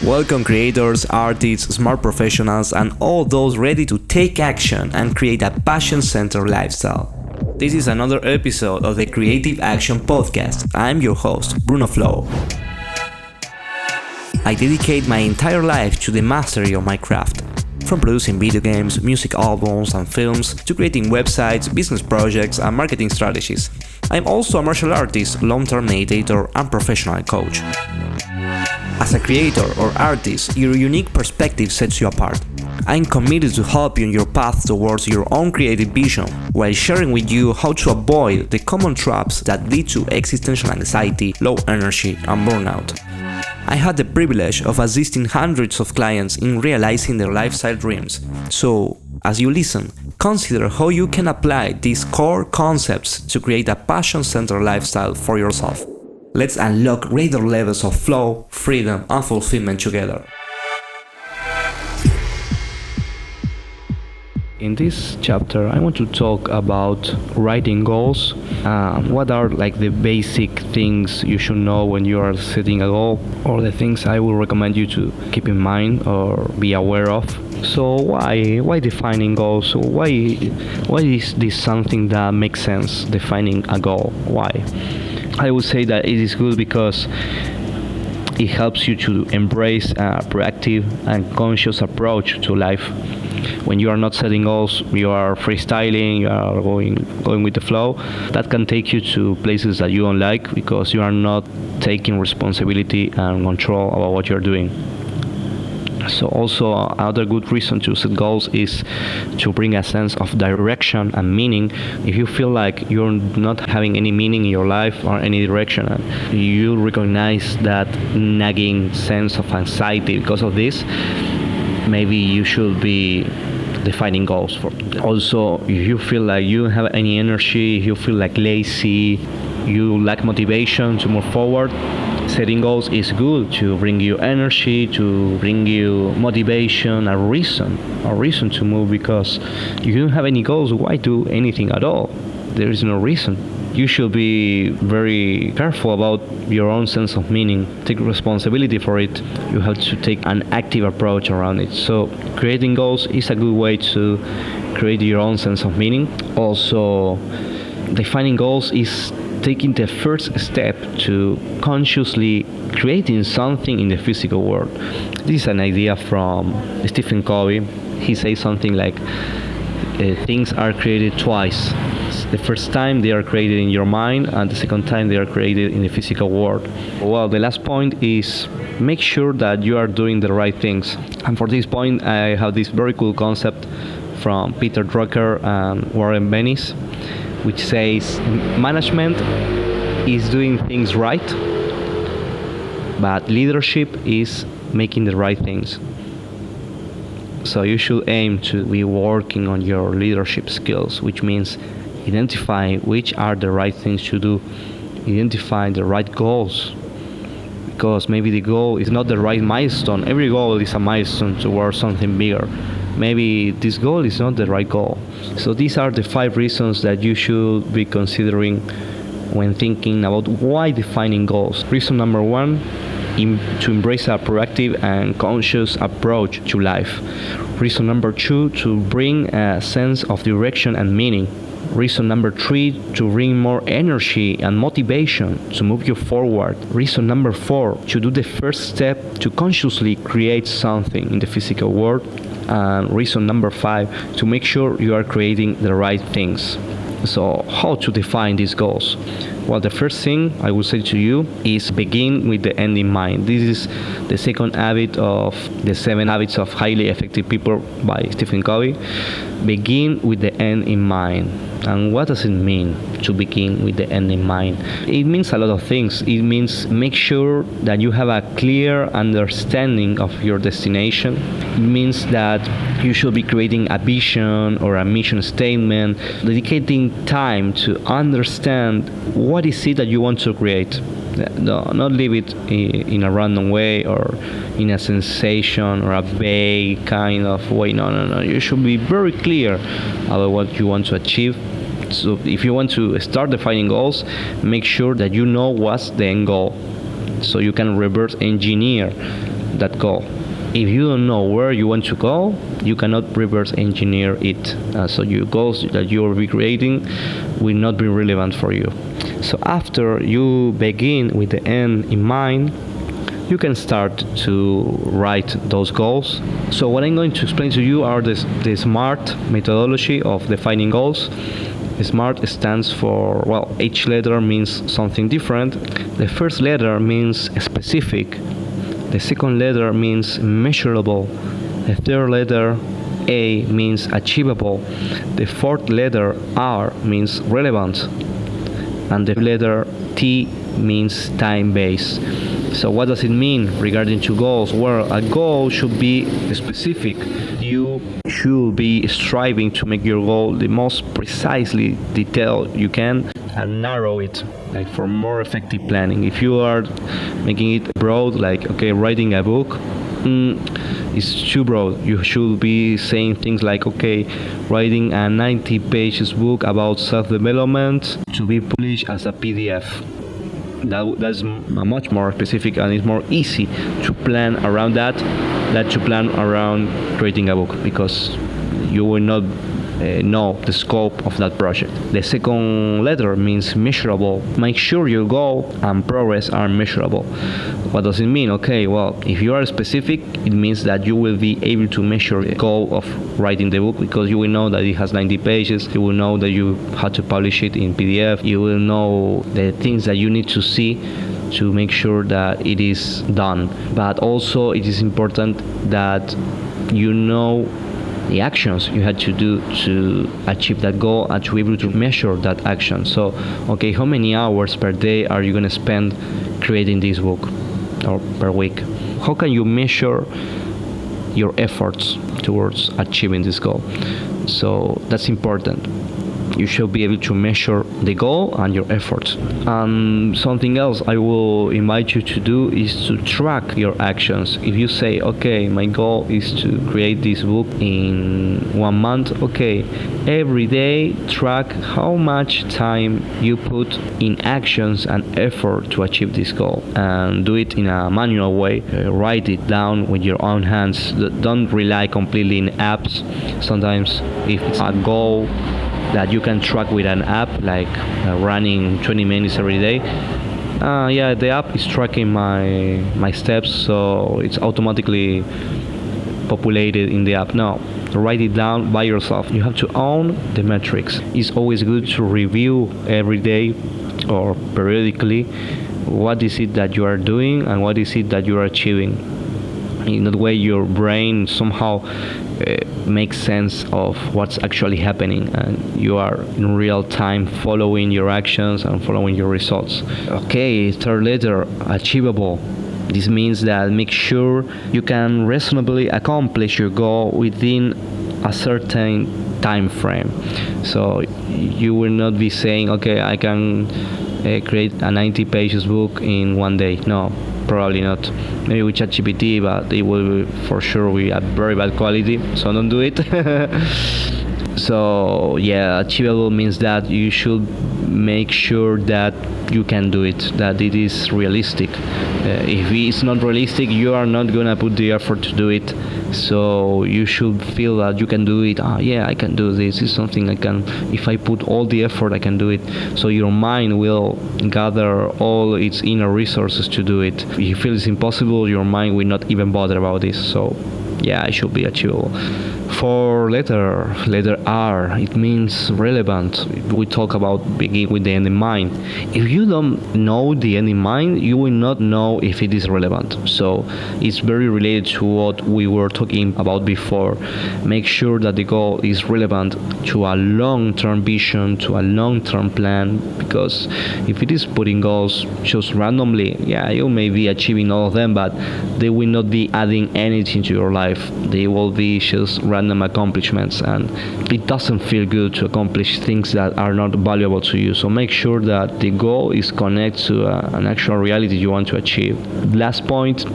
Welcome creators, artists, smart professionals, and all those ready to take action and create a passion-centered lifestyle. This is another episode of the Creative Action Podcast. I'm your host, Bruno Flo. I dedicate my entire life to the mastery of my craft. From producing video games, music albums, and films, to creating websites, business projects, and marketing strategies. I'm also a martial artist, long-term meditator, and professional coach. As a creator or artist, your unique perspective sets you apart. I'm committed to help you on your path towards your own creative vision, while sharing with you how to avoid the common traps that lead to existential anxiety, low energy, and burnout. I had the privilege of assisting hundreds of clients in realizing their lifestyle dreams. So, as you listen, consider how you can apply these core concepts to create a passion-centered lifestyle for yourself. Let's unlock greater levels of flow, freedom, and fulfillment together. In this chapter, I want to talk about writing goals. What are the basic things you should know when you are setting a goal, or the things I will recommend you to keep in mind or be aware of. So why defining goals? Why is this something that makes sense, defining a goal? Why? I would say that it is good because it helps you to embrace a proactive and conscious approach to life. When you are not setting goals, you are freestyling, you are going with the flow. That can take you to places that you don't like because you are not taking responsibility and control about what you're doing. So also another good reason to set goals is to bring a sense of direction and meaning. If you feel like you're not having any meaning in your life or any direction, and you recognize that nagging sense of anxiety because of this, maybe you should be defining goals for. Also, if you feel like you don't have any energy, you feel like lazy, you lack motivation to move forward, setting goals is good to bring you energy, to bring you motivation, a reason to move, because if you don't have any goals, why do anything at all? There is no reason. You should be very careful about your own sense of meaning. Take responsibility for it. You have to take an active approach around it. So creating goals is a good way to create your own sense of meaning. Also, defining goals is taking the first step to consciously creating something in the physical world. This is an idea from Stephen Covey. He says something like, things are created twice. The first time they are created in your mind, and the second time they are created in the physical world. Well, the last point is make sure that you are doing the right things. And for this point, I have this very cool concept from Peter Drucker and Warren Bennis, which says management is doing things right, but leadership is making the right things. So you should aim to be working on your leadership skills, which means identify which are the right things to do, identify the right goals, because maybe the goal is not the right milestone. Every goal is a milestone towards something bigger. Maybe this goal is not the right goal. So these are the 5 reasons that you should be considering when thinking about why defining goals. Reason number 1, to embrace a proactive and conscious approach to life. Reason number 2, to bring a sense of direction and meaning. Reason number 3, to bring more energy and motivation to move you forward. Reason number 4, to do the first step to consciously create something in the physical world. And reason number 5, to make sure you are creating the right things. So how to define these goals? Well, the first thing I will say to you is begin with the end in mind. This is the second habit of the 7 habits of highly effective people by Stephen Covey. Begin with the end in mind. And what does it mean to begin with the end in mind? It means a lot of things. It means make sure that you have a clear understanding of your destination. It means that you should be creating a vision or a mission statement, dedicating time to understand what is it that you want to create. No, not leave it in a random way or in a sensation or a vague kind of way. No. You should be very clear about what you want to achieve. So if you want to start defining goals, make sure that you know what's the end goal, so you can reverse engineer that goal. If you don't know where you want to go, you cannot reverse engineer it. So your goals that you will be creating will not be relevant for you. So after you begin with the end in mind, you can start to write those goals. So what I'm going to explain to you are the SMART methodology of defining goals. SMART stands for, well, each letter means something different. The first letter means specific. The second letter means measurable. The third letter, A, means achievable. The fourth letter, R, means relevant. And the letter T means time-based. So what does it mean regarding to goals? Well, a goal should be specific. You should be striving to make your goal the most precisely detailed you can and narrow it, like for more effective planning. If you are making it broad, like okay, writing a book, it's too broad. You should be saying things like, okay, writing a 90 pages book about self-development to be published as a PDF. That's much more specific, and it's more easy to plan around that than to plan around creating a book, because you will not know the scope of that project. The second letter means measurable. Make sure your goal and progress are measurable. What does it mean? Okay, well, if you are specific, it means that you will be able to measure the goal of writing the book, because you will know that it has 90 pages. You will know that you have to publish it in PDF. You will know the things that you need to see to make sure that it is done. But also it is important that you know the actions you had to do to achieve that goal and to be able to measure that action. So, okay, how many hours per day are you going to spend creating this book, or per week? How can you measure your efforts towards achieving this goal? So that's important. You should be able to measure the goal and your efforts. And something else I will invite you to do is to track your actions. If you say, okay, my goal is to create this book in 1 month, okay, every day track how much time you put in actions and effort to achieve this goal, and do it in a manual way. Write it down with your own hands. Don't rely completely in apps. Sometimes if it's a goal that you can track with an app, like running 20 minutes every day, the app is tracking my steps, so it's automatically populated in the app. No, write it down by yourself. You have to own the metrics. It's always good to review every day or periodically what is it that you are doing and what is it that you are achieving. In that way your brain somehow makes sense of what's actually happening, and you are in real time following your actions and following your results. Okay, third letter, achievable. This means that make sure you can reasonably accomplish your goal within a certain time frame. So you will not be saying, okay, I can create a 90 pages book in 1 day. No, probably not. Maybe with ChatGPT, but it will for sure be a very bad quality, so don't do it. So yeah, achievable means that you should make sure that you can do it, that it is realistic. If it's not realistic, you are not gonna put the effort to do it. So you should feel that you can do it. Yeah, I can do this. It's something I can. If I put all the effort, I can do it. So your mind will gather all its inner resources to do it. If you feel it's impossible, your mind will not even bother about this. So yeah, it should be achievable. For letter R, it means relevant. We talk about begin with the end in mind. If you don't know the end in mind, you will not know if it is relevant. So it's very related to what we were talking about before. Make sure that the goal is relevant to a long-term vision, to a long-term plan, because if it is putting goals just randomly, yeah, you may be achieving all of them, but they will not be adding anything to your life. They will be just random accomplishments, and it doesn't feel good to accomplish things that are not valuable to you. So make sure that the goal is connected to an actual reality you want to achieve. Last point,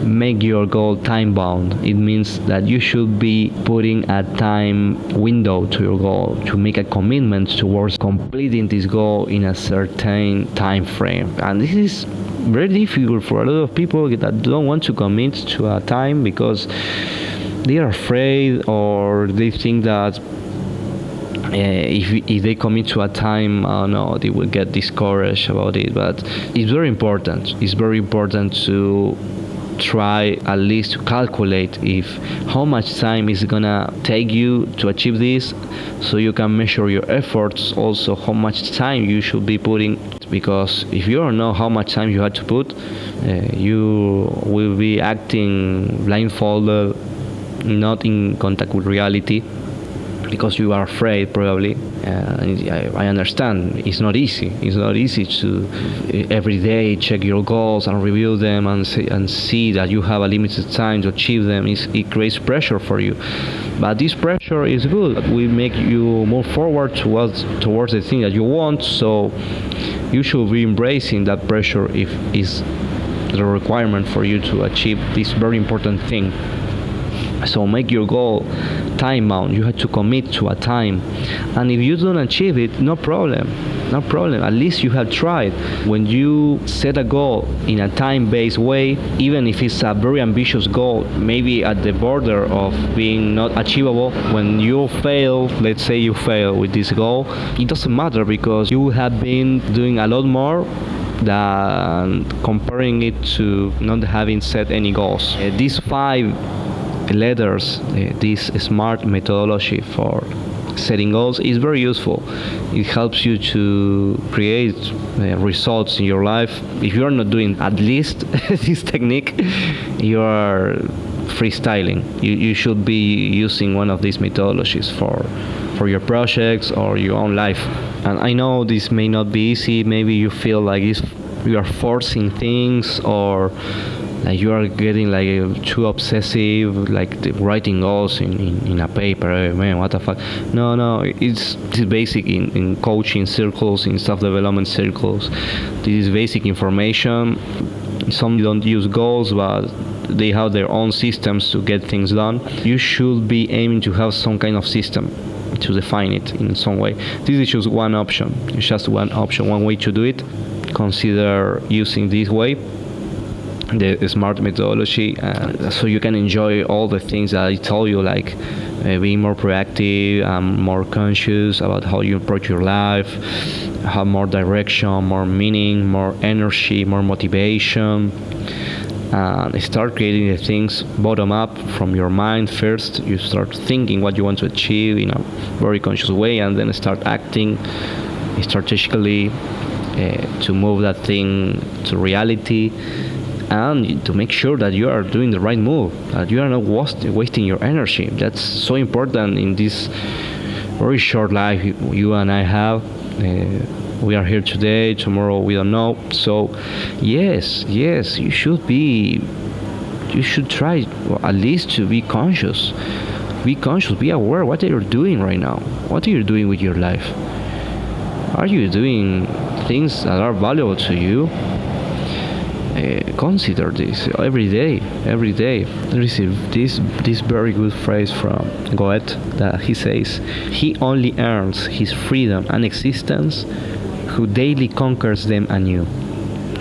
make your goal time bound. It means that you should be putting a time window to your goal, to make a commitment towards completing this goal in a certain time frame. And this is very difficult for a lot of people that don't want to commit to a time because they are afraid, or they think that if they commit to a time, no, they will get discouraged about it. But it's very important. It's very important to try at least to calculate if how much time is gonna take you to achieve this, so you can measure your efforts. Also, how much time you should be putting, because if you don't know how much time you had to put, you will be acting blindfolded, not in contact with reality, because you are afraid probably. I understand it's not easy. It's not easy to every day check your goals and review them and see that you have a limited time to achieve them. It creates pressure for you, but this pressure is good. It will make you move forward towards the thing that you want. So you should be embracing that pressure if it's the requirement for you to achieve this very important thing. So make your goal time bound. You have to commit to a time, and if you don't achieve it, no problem. At least you have tried. When you set a goal in a time-based way, even if it's a very ambitious goal, maybe at the border of being not achievable, when you fail, let's say you fail with this goal, it doesn't matter, because you have been doing a lot more than comparing it to not having set any goals. These 5 letters, this SMART methodology for setting goals is very useful. It helps you to create results in your life. If you are not doing at least this technique, you are freestyling. You should be using one of these methodologies for your projects or your own life. And I know this may not be easy. Maybe you feel like you are forcing things, or like you are getting like too obsessive, like writing goals in a paper. Man, what the fuck? No, it's basic in coaching circles, in self-development circles. This is basic information. Some don't use goals, but they have their own systems to get things done. You should be aiming to have some kind of system to define it in some way. This is just one option. It's just one option, one way to do it. Consider using this way, the SMART methodology, so you can enjoy all the things that I told you, like being more proactive, more conscious about how you approach your life, have more direction, more meaning, more energy, more motivation, and start creating the things bottom up from your mind first. You start thinking what you want to achieve in a very conscious way, and then start acting strategically to move that thing to reality, and to make sure that you are doing the right move, that you are not wasting your energy. That's so important in this very short life you and I have. We are here today, tomorrow we don't know. So yes, you should try at least to be conscious. Be aware what you're doing right now. What are you doing with your life? Are you doing things that are valuable to you? Consider this every day. There is this very good phrase from Goethe that he says, "He only earns his freedom and existence who daily conquers them anew."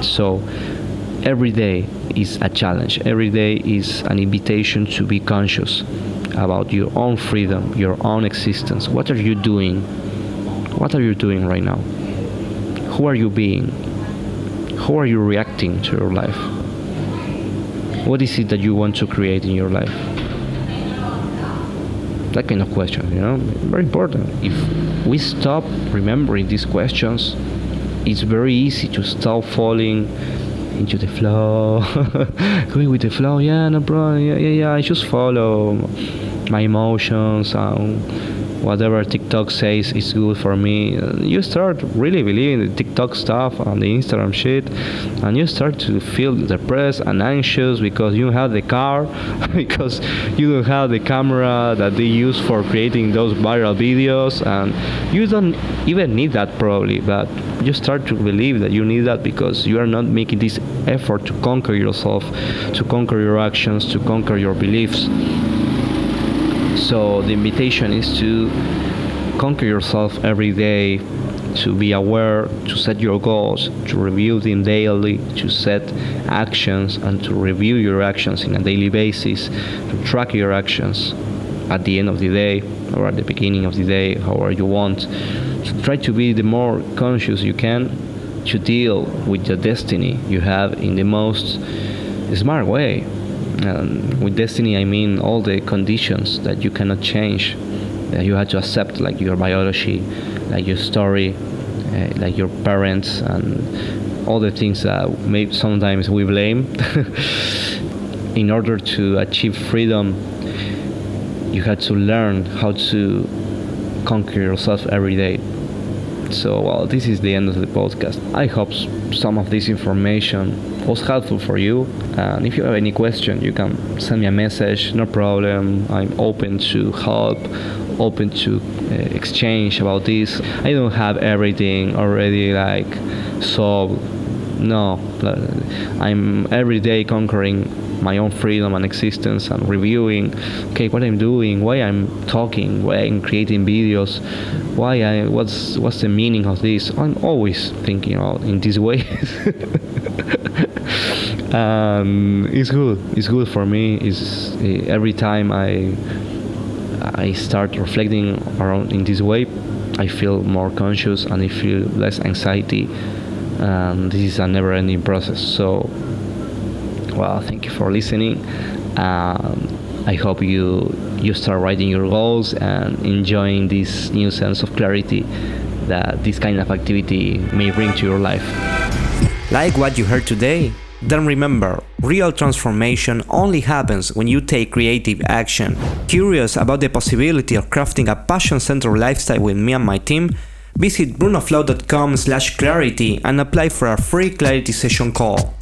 So every day is a challenge. Every day is an invitation to be conscious about your own freedom, your own existence. What are you doing? What are you doing right now? Who are you being? How are you reacting to your life? What is it that you want to create in your life? That kind of question, very important. If we stop remembering these questions, it's very easy to stop falling into the flow. Going with the flow, yeah, no problem, yeah, I just follow my emotions and whatever TikTok says is good for me. You start really believing the TikTok stuff and the Instagram shit, and you start to feel depressed and anxious because you don't have the car, because you don't have the camera that they use for creating those viral videos, and you don't even need that probably, but you start to believe that you need that because you are not making this effort to conquer yourself, to conquer your actions, to conquer your beliefs. So the invitation is to conquer yourself every day, to be aware, to set your goals, to review them daily, to set actions and to review your actions on a daily basis, to track your actions at the end of the day or at the beginning of the day, however you want. So try to be the more conscious you can to deal with the destiny you have in the most smart way. With destiny I mean all the conditions that you cannot change, that you have to accept, like your biology, like your story, like your parents, and all the things that maybe sometimes we blame. In order to achieve freedom, you have to learn how to conquer yourself every day. So, well, this is the end of the podcast. I hope some of this information was helpful for you. And if you have any question, you can send me a message, no problem. I'm open to help, open to exchange about this. I don't have everything already like solved. No, I'm every day conquering my own freedom and existence and reviewing, okay, what I'm doing, why I'm talking, why I'm creating videos, what's the meaning of this. I'm always thinking in this way. It's good for me. It's every time I start reflecting around in this way, I feel more conscious and I feel less anxiety. This is a never-ending process. So, well, thank you for listening. I hope you start writing your goals and enjoying this new sense of clarity that this kind of activity may bring to your life. Like what you heard today? Then remember, real transformation only happens when you take creative action. Curious about the possibility of crafting a passion-centered lifestyle with me and my team? Visit brunoflow.com/clarity and apply for a free clarity session call.